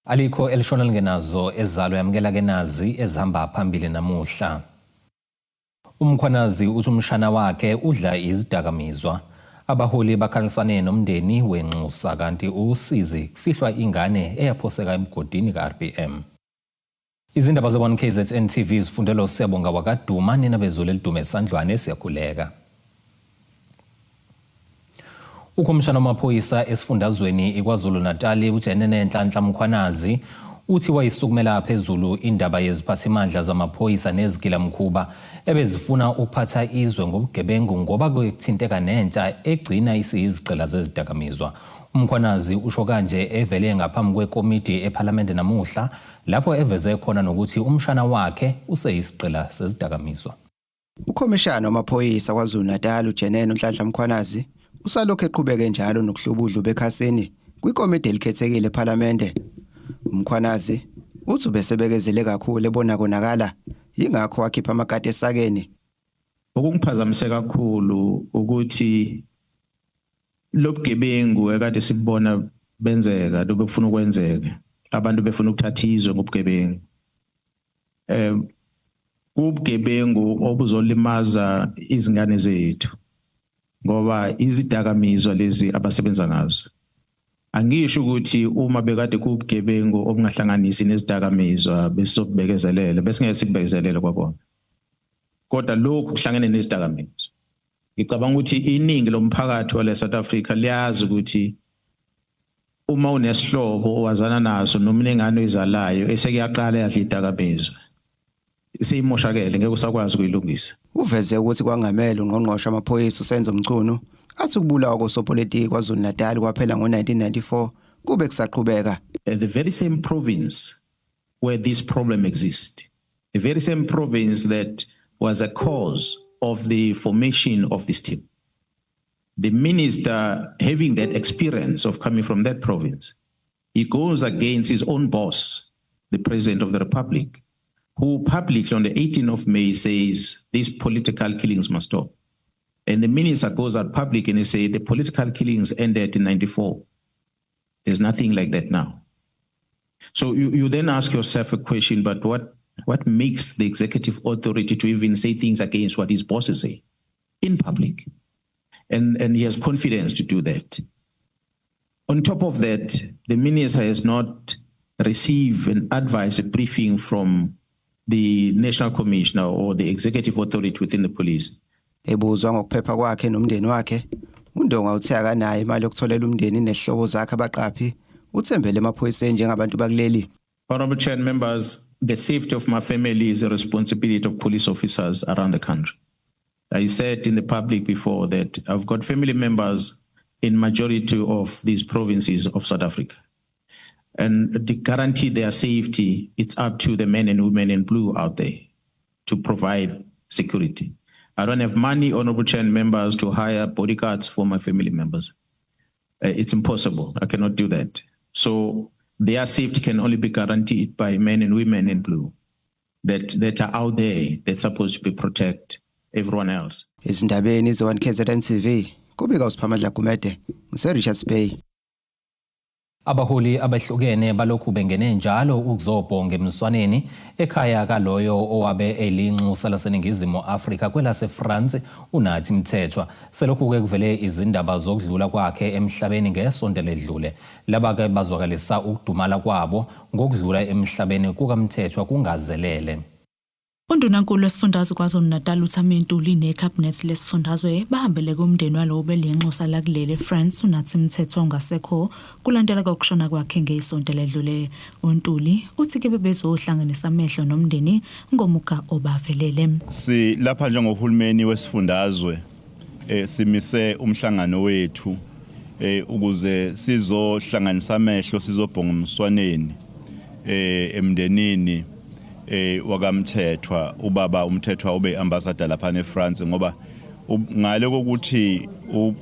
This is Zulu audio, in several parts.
Alikho elishona lingenazo ezalo yamkela kenazi ezihamba phambili namuhla. Umkhwanazi uthi umshana wakhe udla izidakamizwa. Abaholi bakhalisane nomndeni wenxusa kanti usizi kufihlwa ingane eyaphoseka emgodini ka-RBM. Izindaba ze-1 KZN TV zifundelo Siyabonga wakaduma nina bezulu elidume esandlwane siyakhuleka. Ukhomishana wamaphoyisa esifundazweni iKwaZulu Natal uJenene Nhlanhla Mkhwanazi uthi wayisukumela phezulu indaba yeziphathimandla zamaphoyisa nezigilamkhuba ebezifuna ukuphatha izwe ngobugebengu ngoba kuthinteka nentsha egcina isiyiziqela zezidakamizwa. Umkhwanazi usho kanje evele ngaphambi kwekomiti eParliament namuhla lapho eveze khona nokuthi umshana wakhe useyisiqela sezidakamizwa. Ukhomishana wamaphoyisa kwaZulu Natal uJenene Nhlanhla Mkhwanazi usalokho eqhubeke njalo nokuhlubudla bekhasini kwikomiti elikhethekile eParliament. Umkhwanazi uthi ubesebekezele kakhulu ebona konakala ingakho wakhipha amakati esakeni. Okungiphazamiseka kakhulu ukuthi lobugebengu ekade sibona benzeka lobufuna ukwenzeka abantu befuna ukuthatha izwe ngobugebengu. Ubugebengu obuzolimaza izingane zethu ngoba izidakamizwa lezi abasebenza ngazo. Angisho ukuthi uma bekade kubugebengu obungahlanganisi nezidakamizwa besokubekezelela bese ngeke sikubekezelele kwabona. Kodwa lokhu kuhlangene nezidakamizwa. Ngicabanga ukuthi iningi lomphakathi wale South Africa liyazi ukuthi uma unesihlobo owazana naso noma inengane oyizalayo esekuyaqala yadla idakamizwa seyimoshakele ngeke usakwazi ukuyilungisa. Uveze ukuthi kwangamela ungqongqoshe amaphoyisa uSenzo Mchunu athi ukubulawa kosopolitiki kwaZulu Natal kwaphela ngo1994 kube kusaqhubeka. The very same province where this problem exists, the very same province that was a cause of the formation of this team. The minister, having that experience of coming from that province, he goes against his own boss, the President of the Republic, who publicly on the 18th of May says these political killings must stop. And the minister goes out public and he says the political killings ended in 94. There's nothing like that now. So you then ask yourself a question, but what makes the executive authority to even say things against what his bosses say in public? And he has confidence to do that. On top of that, the minister has not received an advice, a briefing from the National Commissioner or the executive authority within the police. Ebuzwa ngokuphepha kwakhe nomndeni wakhe, uNdonga uthe akanayo imali yokutholela umndeni nezihlobo zakhe abaqaphi, uthembele emaphoyiseni njengabantu bakuleli. Honorable Chair members, the safety of my family is a responsibility of police officers around the country. I said in the public before that I've got family members in majority of these provinces of South Africa. And to guarantee their safety, it's up to the men and women in blue out there to provide security. I don't have money, Honorable Chair members, to hire bodyguards for my family members. It's impossible. I cannot do that. So their safety can only be guaranteed by men and women in blue that are out there that's supposed to protect everyone else. Izindabeni ze-1 KZN TV kubika uSiphamadla Gumede ngiseRichards Bay. Abaholi abahlukene balokhu bengene njalo ukuzobhonga emswaneni ekhaya kaloyo owabe elinxusa laseningizimu Afrika kwelaseFrance uNathi Mthethwa. Selokhu ke kuvele izindaba zokudlula kwakhe emhlabeni ngesonto ledlule. Laba ke bazwakalisa ukudumala kwabo ngokudlula emhlabeni kukaMthethwa kungazelele. Undunankulu wesifundazwe kwaZulu Natal uThami Ntuli neCabinet lesifundazwe bahambele kumndeni walowo belinxusa lakulele eFrance uNathi Mthethwa ongasekho kulandela kokushona kwakhe ngesonto ledlule. uNtuli uthi ke bebezohlanganisa amehlo nomndeni ngomuka obavelele. Lapha njengohulumeni wesifundazwe simise umhlangano wethu ukuze sizohlanganisa amehlo sizobhonga umswaneni emndenini wakaMthethwa ubaba uMthethwa ube ambassador lapha eFrance ngoba ngale kokuthi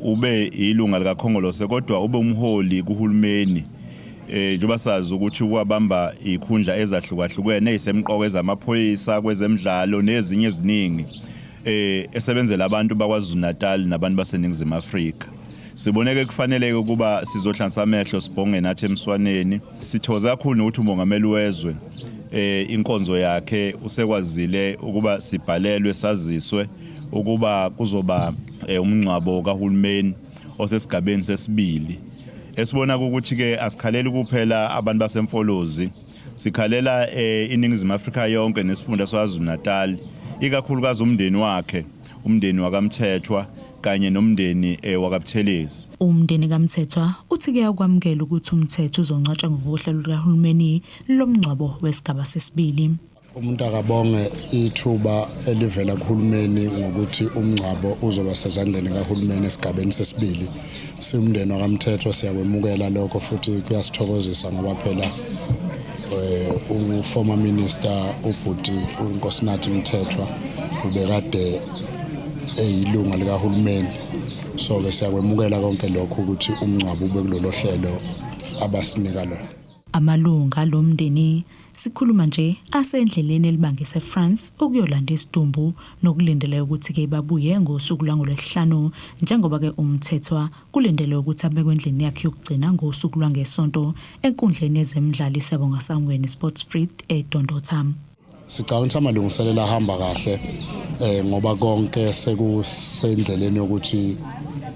ube ilunga likaKhongolose kodwa ube umholi kuhulumeni njengoba sazi ukuthi ukwabamba ikhundla ezahlukahlukene ezisemqoko ezamaphoyisa kwezemidlalo nezinye eziningi esebenzela abantu bakwaZulu Natal nabantu baseningizimu Afrika. siboneke kufanele ukuba sizohlanza amehlo sibonge nathi emswaneni. Sithoza kakhulu ukuthi umongameli wezwe inkonzo yakhe usekwazile ukuba sibhalelwe saziswe ukuba kuzoba umngcwabo kahulumeni osesigabeni sesibili. Esibona ukuthi ke asikhalela kuphela abantu basemfolozi, sikhalela iningizimu Afrika yonke nesifunda saKwaZulu-Natal, ikakhulukazi umndeni wakhe, umndeni wakaMthethwa kanye nomndeni wakaButhelezi. Umndeni kaMthethwa uthi kuyakwamukela ukuthi uMthetho uzongcwatshwa ngohlelo lukahulumeni lomngcwabo wesigaba sesibili. Umuntu akabonge ithuba elivela kuhulumeni ngokuthi umngcwabo uzoba sezandleni kahulumeni esigabeni sesibili. Siumndeni wakaMthethwa siyakwemukela lokho futhi kuyasithokozisa ngoba phela former minister ubhuti uNkosinathi Mthethwa ubekade eyilunga likahulumeni, so ke siyakwemukela konke lokho ukuthi umngcwabo ube kulolo hlelo abasinika lona. Amalunga lomndeni sikhuluma nje asendleleni elibangise France ukuyolanda isidumbu nokulindele ukuthi ke babuye ngosuku lwangolwesihlanu, njengoba ke uMthethwa kulindele ukuthi abekwe endlini yakhe yokugcina ngosuku lwangesonto enkundleni yezemidlalo iSiyabonga Sangweni Sports Street eDondotha. Sicabanga ukuthi amalungiselelo ahamba kahle ngoba konke sekusendleleni ukuthi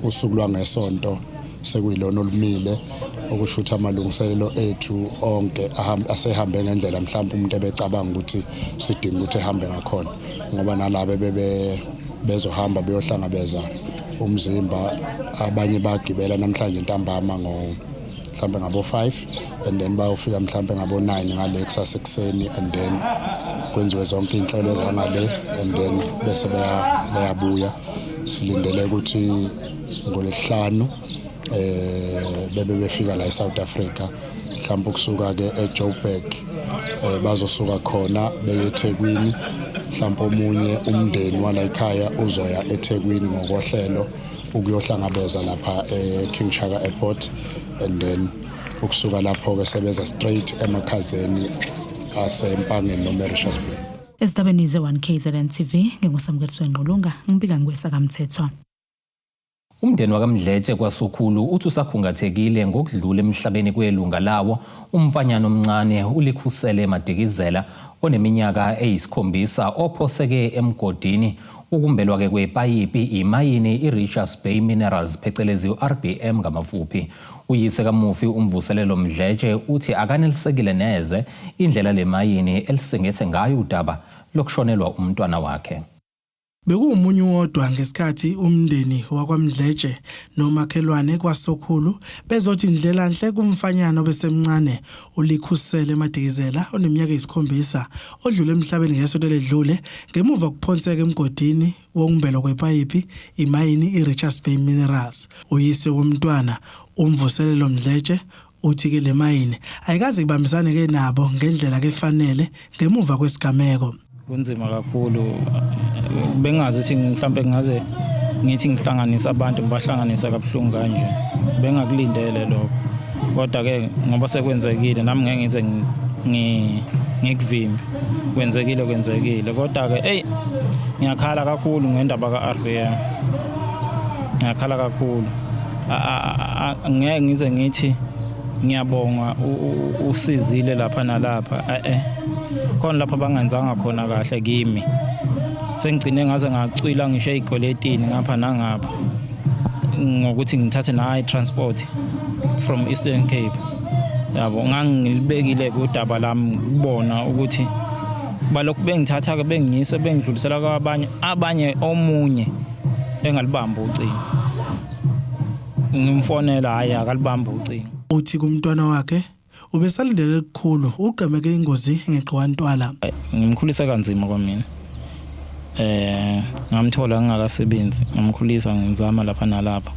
usuku lwangesonto sekuyilona olumile, okusho ukuthi amalungiselelo ethu onke asehambe ngendlela mhlawumbe umuntu ebecabanga ukuthi sidinga ukuthi ehambe ngakhona, ngoba nalabo bezohamba beyohlangabeza umzimba abanye bagibela namhlanje ntambama mhlawumbe ngabo 5 and then bayofika mhlawumbe ngabo 9 ngale kusasa ekseni, and then kwenziwe zonke inhlelo ezangale and then bese beyabuya. Silindele ukuthi ngolesihlanu bebe befika la eSouth Africa, mhlawumbe ukusuka ke eJoburg bazosuka khona beye eThekwini, mhlawumbe omunye umndeni wala ekhaya uzoya eThekwini ngokohlelo ukuyohlangabeza lapha eKing Chaka Airport, and then ukusuka lapho ke sebeza straight emakhazeni aseMpangeni noMauritius Bay. Esidabeni ze1 KZN TV nginguSamukeliso Ngqulunga ngibika ngwesa kaMthethwa. Umndeni wakaMdletshe kwaSokhulu uthi usakhungathekile ngokudlula emhlabeni kwelunga lawo umfanyana omncane uLikhusele Madikizela oneminyaka eyisikhombisa ophoseke emgodini ukumbelwa ke kwepayipi imayini iRichards Bay Minerals phecelezi uRBM ngamafuphi. Uyise kaMufi uMvuselelo Mdletshe uthi akanelisekile neze indlela lemayini elisingethe ngayo udaba lokushonelwa umntwana wakhe. Bekuwumunye wodwa ngesikhathi umndeni wakwaMdletshe nomakhelwane kwaSokhulu bezothi indlela nhle kumfanyana obesemncane uLikhusele Madikizela oneminyaka eyisikhombisa odlule emhlabeni ngesonto ledlule ngemuva kuphonseka emgodini wokumbelwa kwepayipi imayini iRichards Bay Minerals. Uyise womntwana uMvuselelo Mdletshe uthi ke le mayini ayikaze kubambisane ke nabo ngendlela kefanele ngemuva kwesigameko. Kunzima kakhulu, bengazi ukuthi mhlawumbe ngaze ngithi ngihlanganisa abantu ngibahlanganisa kabuhlungu kanje, bengakulindele lokho, kodwa ke ngoba sekwenzekile nami ngeke ngize ngikuvimbe, kwenzekile, kodwa ke ngiyakhala kakhulu ngendaba kaRBM, ngiyakhala kakhulu. Ngeke ngize ngithi ngiyabonga usizile lapha nalapha, khona lapha bangenzanga khona kahle kimi, sengigcine ngaze ngacwila ngisho ey'kweletini ngapha nangapha ngokuthi ngithathe na transport from Eastern Cape. Yabo ngangilibekile kudaba lami kubona ukuthi balokhu bengithatha ke bengiyise bengidlulisela kwabanye omunye engalibamba ucingo, ngimfonela hayi akalibamba ucingo. Uthi kumntwana wakhe ubesalindele ukukhulu uqemeke ingozi ngeGqwantwala. Ngimkhulisa kanzima kwamina, ngamthola ngingakasebenzi, ngamkhulisa ngizama lapha nalapha,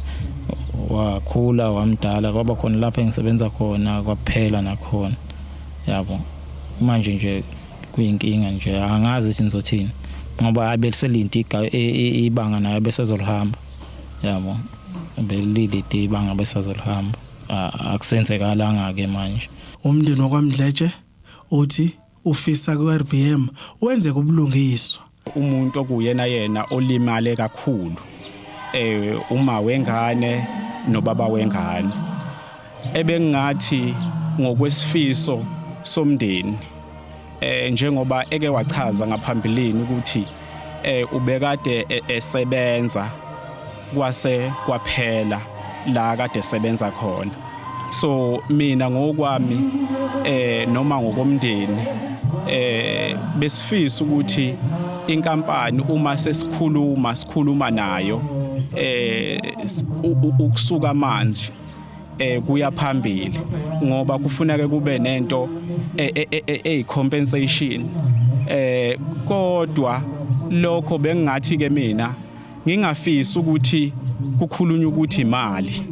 wakhula wamdala kwaba khona lapha engisebenza khona kwaphela nakhona. Yabo manje nje kuyinkinga nje, angazi ukuthi nizothini ngoba abeliselinda ibanga naye besezolihamba. Yabo belilide ibanga besezolihamba, akusenzekalanga ke manje. Umndeni wakwaMdletshe uthi ufisa kuRBM wenze kubulungiswa. Umuntu okuyena yena olimale kakhulu, uma wengane nobaba wengane. Ebengathi ngokwesifiso somndeni njengoba eke wachaza ngaphambilini ukuthi ubekade esebenza kwase kwaphela la kade esebenza khona. So mina ngokwami noma ngokomndeni besifisa ukuthi inkampani uma sikhuluma nayo ukusuka manje kuya phambili ngoba kufuneka kube nento compensation kodwa lokho bengathi ke mina ngingafisi ukuthi kukhulunywa ukuthi imali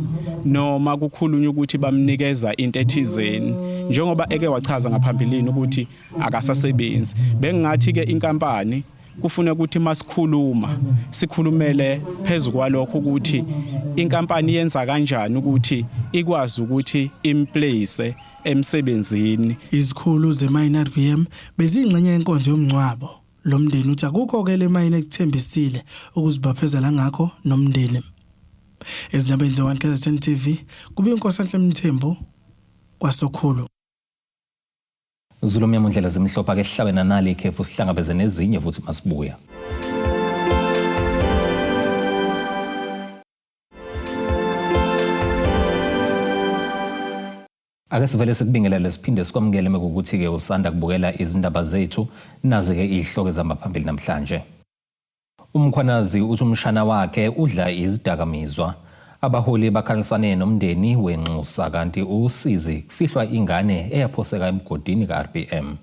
noma kukhulunywa ukuthi bamnikeza into ethizeni njengoba eke wachaza ngaphambilini ukuthi akasasebenzi. Bengathi ke inkampani kufuna ukuthi sikhulumele phezulu kwalokho ukuthi inkampani yenza kanjani ukuthi ikwazi ukuthi implace emsebenzini. Izikhulu ze-Mine RBM bezingxenye yenkonzo yomngcwabo. Lo mndeni uthi akukho ke le mine ekuthembisile ukuzibaphezela ngakho nomndeni. Ezindabeni ze-1 KZN TV kube iNkosi Mthembu kwaSokhulu. Zulu Myamundlela zimhlopha ke sihlabena nali ikhefu sihlangabeze nezinye futhi masibuya. Ake sivele sikubingelele siphinde sikwamukele mekukuthi ke usanda kubukela izindaba zethu nazi ke ihloko zamaphambili namhlanje. Umkhwanazi uthi umshana wakhe udla izidakamizwa. Abaholi bakhalisane nomndeni wenxusa kanti usizi kufihlwa ingane eyaphoseka emgodini kaRBM.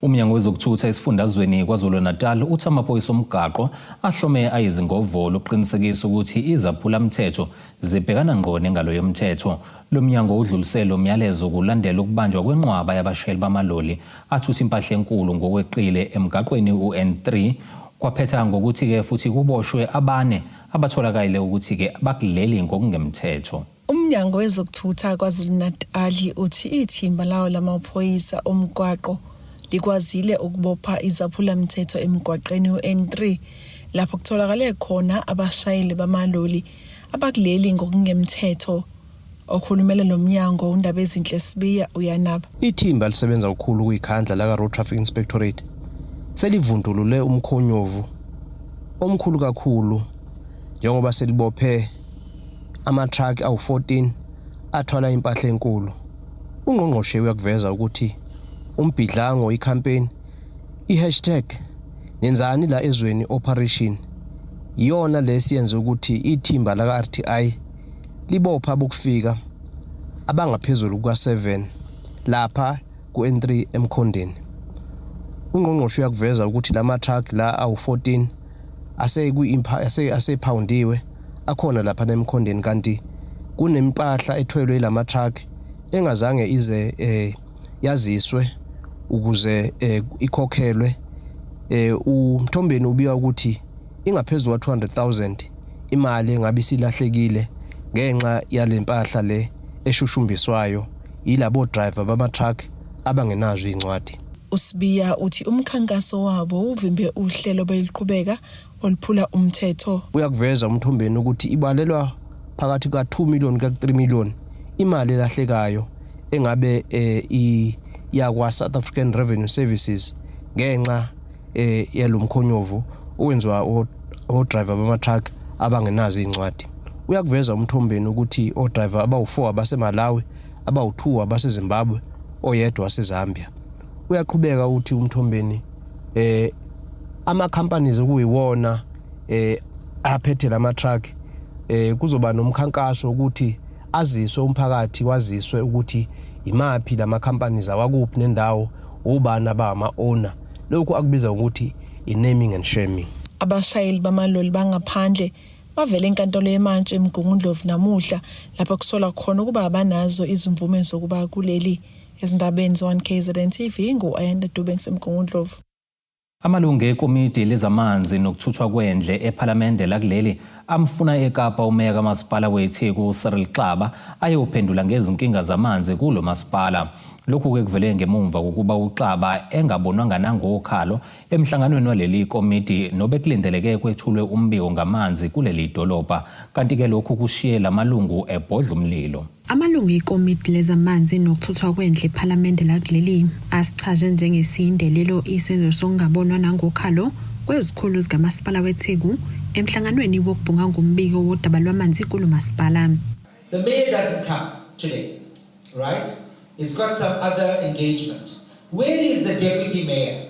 Umnyango wezokuthutha esifundazweni KwaZulu-Natal uthi amaphoyisa omgaqo ahlome ayizingovolo uqinisekisa ukuthi izaphula mthetho zibhekana ngqo nengalo yomthetho. Lo mnyango udlulisela umyalezo kulandela ukubanjwa kwenqwaba yabashayeli bamaloli athutha impahla enkulu ngokweqile emgaqweni uN3 kwaphetha ngokuthi ke futhi kuboshwe abane abatholakala ukuthi ke bakuleli ngokungemthetho. Umnyango wezokuthutha KwaZulu-Natal uthi ithimba lawo lamaphoyisa omgwaqo likwazile ukubopha izaphula mthetho emgwaqeni uN3 lapho kutholakale khona abashayeli bamaloli abakuleli ngokungemthetho. Okhulumela lo mnyango undaba ezinhle Sibiya uyanaba. Ithimba lisebenza ukukhulu kuyikhandla la Road Traffic Inspectorate selivundulule umkhonyovu omkhulu kakhulu njengoba selibophe ama-truck awu-14 athwala impahla enkulu. Ungqongqoshe uyakuveza ukuthi umbhidlango icampaign #nenzani la ezweni operation iyona lesiyenza ukuthi ithimba la RTI libopha abokufika abangaphezulu kwa7 lapha ku-N3 emkhondeni. Ungqongqoshe uyakuveza ukuthi lama truck la awu-14 asephawundiwe akhona lapha emkhondeni kanti kunempahla ethwelwe lama truck engazange ize yaziswe ukuze ikhokhelwe. Umthombeni ubika ukuthi ingaphezulu kwa200,000 imali engabe silahlekile ngenxa yalempahla le eshushumbiswayo yilabo driver bama truck abangenazo incwadi. uSibiya uthi umkhankaso wabo uvimbe uhlelo beliqhubeka oluphula umthetho. Uyakuveza umthombeni ukuthi ibalelwa phakathi ka2 million ka3 million imali elahlekayo engabe yakwa South African Revenue Services ngenxa yalomkhonyovu owenziwa o-driver bama truck abangenazo incwadi. Uyakuveza umthombeni ukuthi o-driver abawu4 abaseMalawi, abawu2 abaseZimbabwe, oyedwa waseZambia. Uyaqhubeka uthi umthombeni ama companies okuyiwona aphethe lama truck kuzoba nomkhankaso ukuthi aziswe umphakathi waziswe ukuthi imaphi lama companies awakuphi nendawo ubani abama owner. Lokho akubiza ukuthi i-naming and shaming. Abashayeli bamaloli bangaphandle bavele enkantolo yeMantshi eMgungundlovu namuhla lapho kusola khona ukuba abanazo izimvume zokuba kuleli. Ezindabeni zo-1 KZN TV ngo-Ayanda Dubens eMgungundlovu. Amalungu ekomiti lezamanzi nokuthuthwa kwendle ePhalamende lakuleli amfuna eKapa umeya kamasipala weTheku uCyril Xaba ayophendula ngezinkinga zamanzi kulo masipala. Lokhu ke kuvele ngemumva kokuba uXaba engabonwanga nangokhalo emhlanganweni waleli komiti nobe kulindeleke kwethulwe umbiko ngamanzi kuleli dolobha, kanti ke lokhu kushiye lamalungu ebhodla umlilo. Amalungu ekomiti lezamanzi nokuthuthwa kwendle ePhalamende lakuleli asichaze njengesindelelo isenzo sokungabonwa nangokhalo kwezikhulu zikamasipala weTheku emhlanganweni wokubhunga ngombiko wodaba lwamanzi kulo masipala. The mayor doesn't come today, right? He's got some other engagement. Where is the deputy mayor?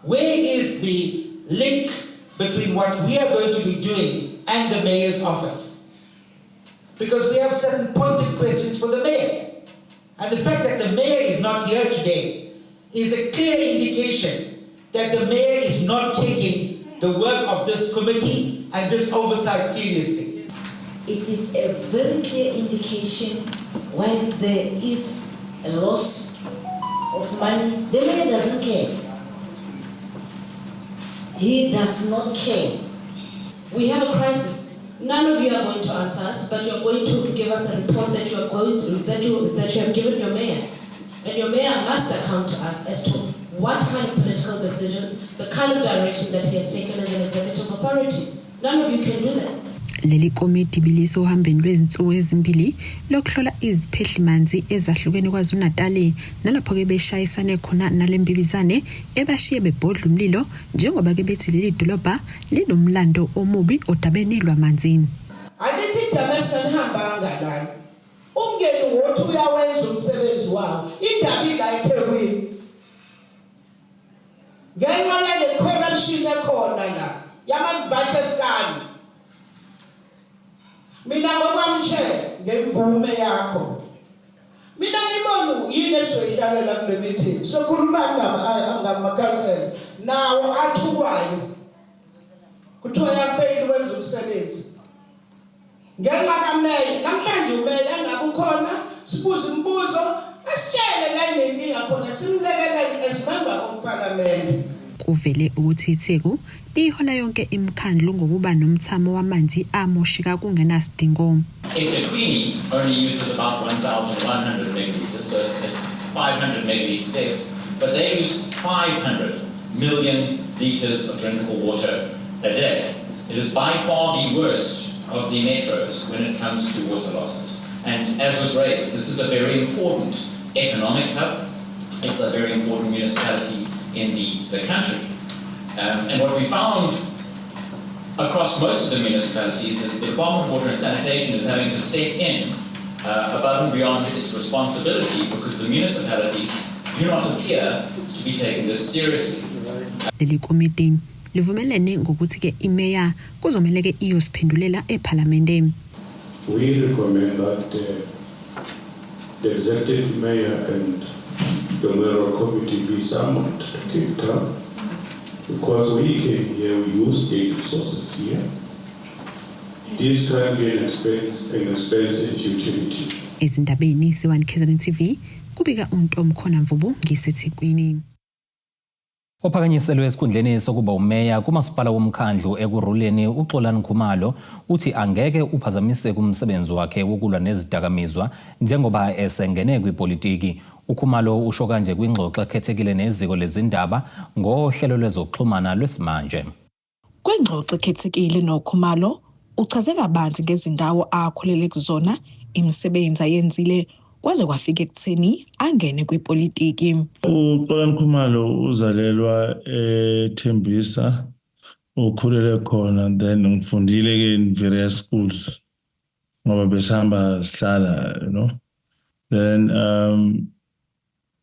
Where is the link between what we are going to be doing and the mayor's office? Because we have certain pointed questions for the mayor. And the fact that the mayor is not here today is a clear indication that the mayor is not taking the work of this committee and this oversight seriously. It is a very clear indication when there is a loss of money. The mayor doesn't care. He does not care. We have a crisis. None of you are going to answer us, but you're going to give us a report that you are going to that you have given your mayor, and your mayor must account to us as to what kind of political decisions, the kind of direction that he has taken as an executive authority. None of you can do that. Leli komiti biliso uhambeni lwezinsuku ezimbili lokuhlola iziphehlimanzi ezahlukene kwaZulu-Natal nalapho ke beshayisane khona nalembibizane ebashiye bebhodla umlilo njengoba ke bethi leli dolobha linomlando omubi odabeni lwamanzi. Alithi idamesana hamba ngalani. Umngeni wothi uyawenza umsebenzi wawo. Indaba ila eThekwini. Ngenxa yale corruption ekhona la yamavakekani. Mina ngokwamshe ngemvume yakho. Mina ngibona yini esihlalela kule meeting. Sokhuluma ngamakhonsela nawo athukwayo. Kuthiwa yafail wenza umsebenzi. Ngenxa kaMeya namhlanje uMeya engabukhona sibuza imibuzo asitshele la inenkinga khona simlekelele as member of parliament. Kuvele ukuthi iTheku lihola yonke imikhandlu ngokuba nomthamo wamanzi amoshika kungenasidingo. eThekwini only uses about 1,100 megaliters, so it's 500 megaliters less, but they use 500 million liters of drinkable water a day. It is by far the worst of the metros when it comes to water losses. And as was raised, this is a very important economic hub. It's a very important municipality in the country. And what we found across most of the municipalities is the Department of Water and Sanitation is having to step in above and beyond its responsibility because the municipalities do not appear to be taking this seriously. Leli komiti livumelene ngokuthi ke imeya kuzomela ke iyosiphendulela ePhalamende. We recommend that the executive mayor and the mayoral committee be summoned to Cape Town because we came here, we use state resources here. This can be an expensive utility. Ezindabeni ze-1 KZN TV kubika uNtomkhona Mvubu ngiseThekwini. Ophakanyiselwe esikhundleni sokuba umeya kumasipala womkhandlu ekuruleni uXolani Khumalo uthi angeke uphazamise kumsebenzi wakhe wokulwa nezidakamizwa njengoba esengene kwipolitiki. uKhumalo usho kanje kwingxoxo ekhethekile neziko lezindaba ngohlelo lwezokuxhumana lwesimanje. Kwingxoxo ekhethekile noKhumalo uchaze kabanzi ngezindawo akhulele kuzona, imisebenzi ayenzile kwaze kwafika ekutheni angene kwipolitiki. uXolani Khumalo uzalelwa eThembisa, ukhulele khona, then ngifundile ke in various schools ngoba besihamba sihlala, you know. Then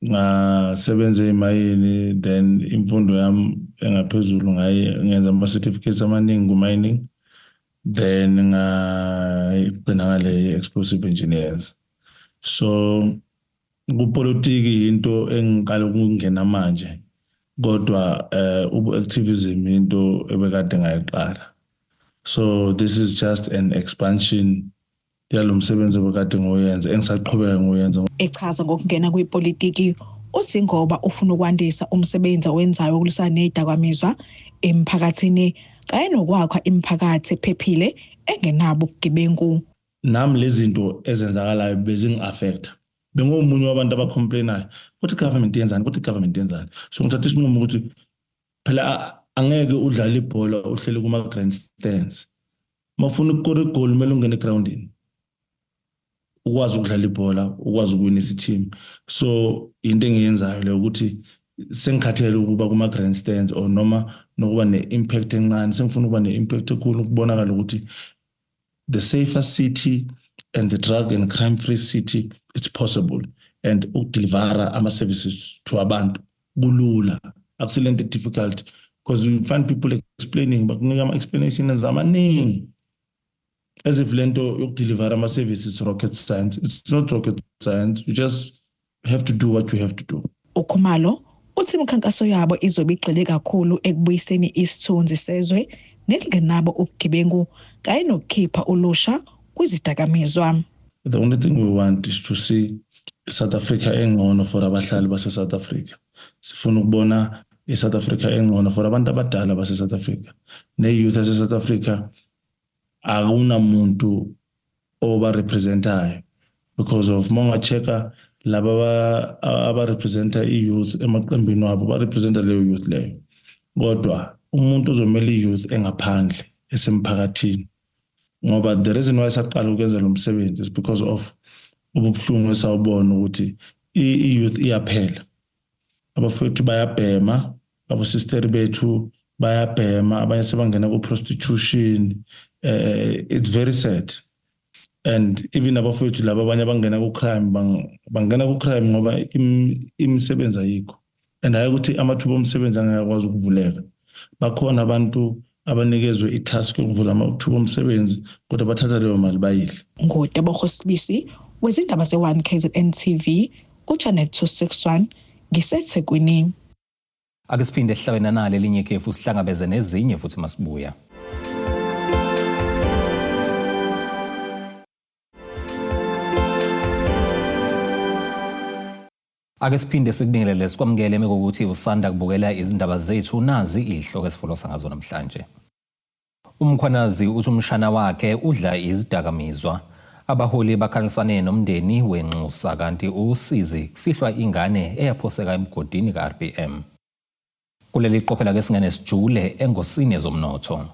ngasebenza emayini, then imfundo yami engaphezulu ngenza ama certificates amaningi ku-mining, then ngagcina ngale explosive engineers. So kupolitiki into engiqala ukungena manje, kodwa ubu-activism into ebekade ngayiqala. So this is just an expansion yalo msebenzi obekade ngoyenza engisaqhubeka ngoyenza. Echaza ngokungena kwipolitiki uthi ngoba ufuna ukwandisa umsebenzi owenzayo ukulwisana nezidakamizwa emphakathini kanye nokwakha imiphakathi ephephile engenabo ubugebengu. Nami lezi zinto ezenzakalayo bezingi-affecta bengomunye wabantu abacomplainayo ukuthi government yenzani so ngithatha isinqumo ukuthi phela angeke udlale ibhola uhlele kuma grandstands mafuna ukukora igoli kumele ungene egroundini ukwazi ukudlala ibhola ukwazi ukuwinisa team so into engiyenzayo le ukuthi sengikhathele ukuba kuma grandstands or noma nokuba ne-impact encane sengifuna ukuba ne-impact enkulu ukubonakala ukuthi the safer city and the drug and crime free city it's possible and ukudeliver ama-services to abantu kulula akusilento difficult because you find people explaining bakunika ama-explanations amaningi as if lento yokudeliver ama-services rocket science. It's not rocket science, you just have to do what you have to do. uKhumalo uthi imikhankaso yabo izobe igxile kakhulu ekubuyiseni isithunzi sezwe nelingenabo ubugebengu kanye nokukhipha ulusha kwizidakamizwa. The only thing we want is to see South Africa engcono for abahlali base South Africa. Sifuna ukubona iSouth Africa engcono for abantu abadala base South Africa. Ne-youth ase South Africa akunamuntu oba representayo because of monga checka laba aba representa i-youth emaqembini wabo ba representa leyo youth leyo. Kodwa umuntu ozomela i-youth engaphandle esemphakathini ngoba the reason why saqala ukwenza lo msebenzi is because of ubuhlungu esawubona ukuthi i-youth iyaphela. Abafowethu bayabhema, abosisteri bethu bayabhema, abanye sebangena ku-prostitution. It's very sad. And even abafowethu laba abanye bangena ku-crime bangena ku-crime ngoba imisebenzi ayikho. And hayi ukuthi amathuba omsebenzi angakwazi ukuvuleka. Bakhona abantu abanikezwe i-task yokuvula amathuba omsebenzi kodwa bathatha leyo mali bayidle. Ngotebogo Sibisi wezindaba ze-1 KZN TV ku-Channel 261 ngiseThekwini. Ake siphinde sihlabena nalo elinye ikhefu sihlangabeze nezinye futhi masibuya. Ake siphinde sikubingelele sikwamukele ngokuthi usanda kubukela izindaba zethu nazi ihloko esifulosa ngazo namhlanje. Umkhwanazi uthi umshana wakhe udla izidakamizwa. Abaholi bakhalisane nomndeni wenxusa kanti usizi kufihlwa ingane eyaphoseka emgodini ka-RPM. Kuleli qophela ke singene sijule engosini zomnotho.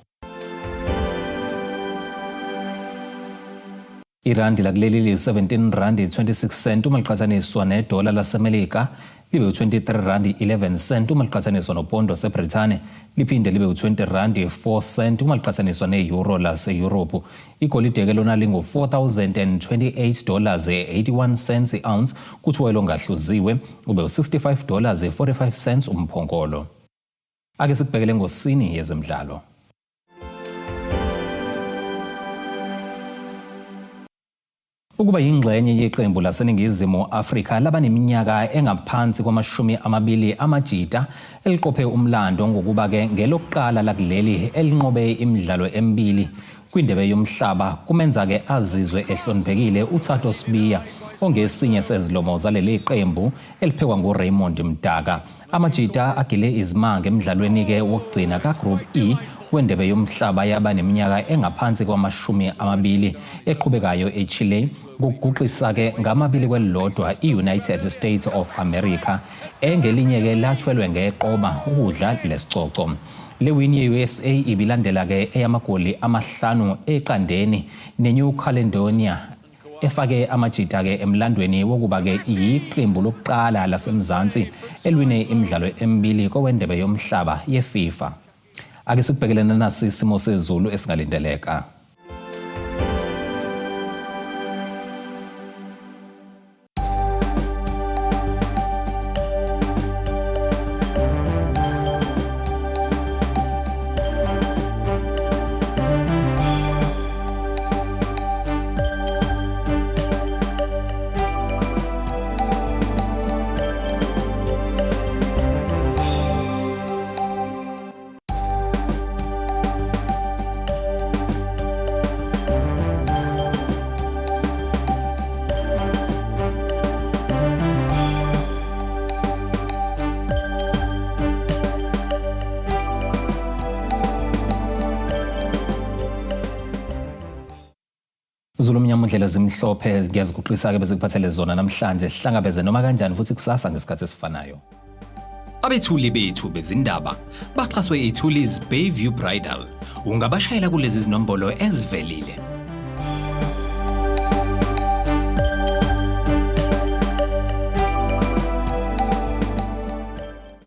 Irandi lakuleli li 17 rand 26 cent uma liqhathaniswa nedola laseMelika libe u23 rand 11 cent uma liqhathaniswa nopondo seBrithani liphinde libe u20 rand 4 cent uma liqhathaniswa neeuro lase-Europe. Igolide ke lona lingu $4,028 i-ounce kuthi welo ngahluziwe ube $65.45 umphongolo. Ake sikubhekele ngosini yezemidlalo. Ukuba yingxenye yeqembu laseNingizimu Afrika labaneminyaka engaphansi kwama-20 amajita eliqophe umlando ngokuba ke ngelokuqala lakuleli elinqobe imidlalo emibili kwindebe yomhlaba kumenza ke azizwe ehloniphekile uThato Sibiya ongesinye sezilomo zaleli qembu eliphekwa nguRaymond Mdaka. Amajita agile izimanga emidlalweni ke wokugcina kaGroup E wendebe yomhlaba yabaneminyaka engaphansi kwama-20 eqhubekayo eChile ngokuguqisa ke ngamabili kwelilodwa i-United States of America engelinye ke lathwelwe ngeqoba ukudla lesicoco. Le win ye-USA ibilandela ke eyamagoli 5 eqandeni neNew Caledonia efake amajita ke emlandweni wokuba ke iqembu lokuqala lasemzansi elwine imidlalo emibili kowendebe yomhlaba yeFIFA. Ake sikubhekelena nasi isimo sezulu esingalindeleka. omnyama undlela zimhlophe ngiyaziguqisa-ke bese kuphathele zona namhlanje sihlangabeze noma kanjani futhi kusasa ngesikhathi esifanayo. Abethuli bethu bezindaba baxhaswe iThuli's Bayview Bridal. Ungabashayela kulezi zinombolo ezivelile